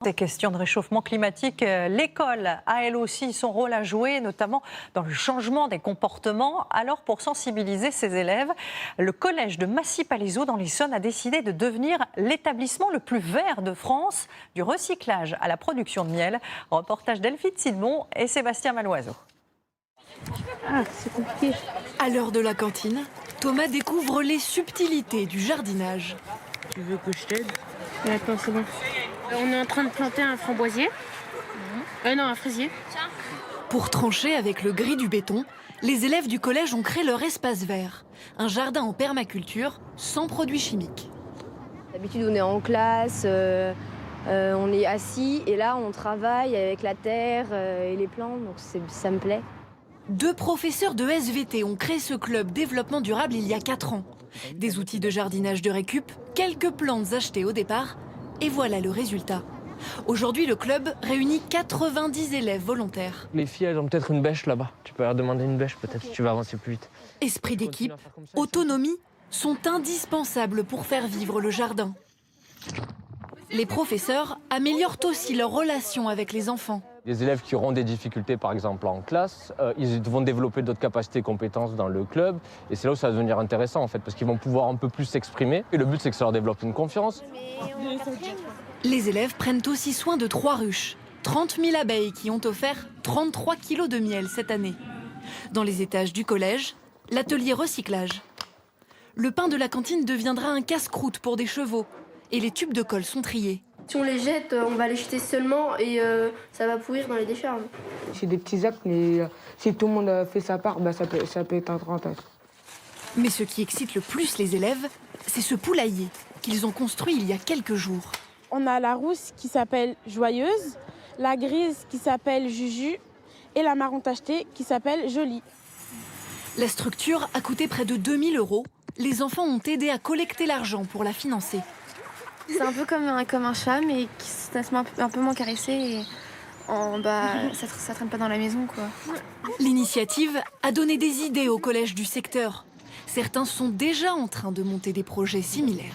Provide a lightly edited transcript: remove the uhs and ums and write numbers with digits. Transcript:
Des questions de réchauffement climatique, l'école a elle aussi son rôle à jouer, notamment dans le changement des comportements. Alors pour sensibiliser ses élèves, le collège de Massy-Palaiseau dans l'Essonne a décidé de devenir l'établissement le plus vert de France, du recyclage à la production de miel. Reportage d'Elphine Sidmon et Sébastien Maloiseau. Ah, c'est compliqué. À l'heure de la cantine, Thomas découvre les subtilités du jardinage. Tu veux que je t'aide? Attends, c'est bon. On est en train de planter un framboisier. Non, un fraisier. Pour trancher avec le gris du béton, les élèves du collège ont créé leur espace vert. Un jardin en permaculture, sans produits chimiques. D'habitude, on est en classe, on est assis et là, on travaille avec la terre et les plantes, donc ça me plaît. 2 professeurs de SVT ont créé ce club développement durable il y a 4 ans. Des outils de jardinage de récup, quelques plantes achetées au départ, et voilà le résultat. Aujourd'hui, le club réunit 90 élèves volontaires. Les filles, elles ont peut-être une bêche là-bas. Tu peux leur demander une bêche peut-être, si tu vas avancer plus vite. Esprit d'équipe, autonomie sont indispensables pour faire vivre le jardin. Les professeurs améliorent aussi leur relation avec les enfants. Les élèves qui auront des difficultés, par exemple en classe, ils vont développer d'autres capacités et compétences dans le club. Et c'est là où ça va devenir intéressant, en fait, parce qu'ils vont pouvoir un peu plus s'exprimer. Et le but, c'est que ça leur développe une confiance. Les élèves prennent aussi soin de 3 ruches. 30 000 abeilles qui ont offert 33 kilos de miel cette année. Dans les étages du collège, l'atelier recyclage. Le pain de la cantine deviendra un casse-croûte pour des chevaux. Et les tubes de colle sont triés. Si on les jette, on va les jeter seulement et ça va pourrir dans les décharges. C'est des petits actes, mais si tout le monde fait sa part, ça peut être un avantage. Mais ce qui excite le plus les élèves, c'est ce poulailler qu'ils ont construit il y a quelques jours. On a la rousse qui s'appelle Joyeuse, la grise qui s'appelle Juju et la marron tachetée qui s'appelle Jolie. La structure a coûté près de 2 000 €. Les enfants ont aidé à collecter l'argent pour la financer. C'est un peu comme un chat, mais qui se laisse un peu moins caresser et ça traîne pas dans la maison, quoi. L'initiative a donné des idées au collège du secteur. Certains sont déjà en train de monter des projets similaires.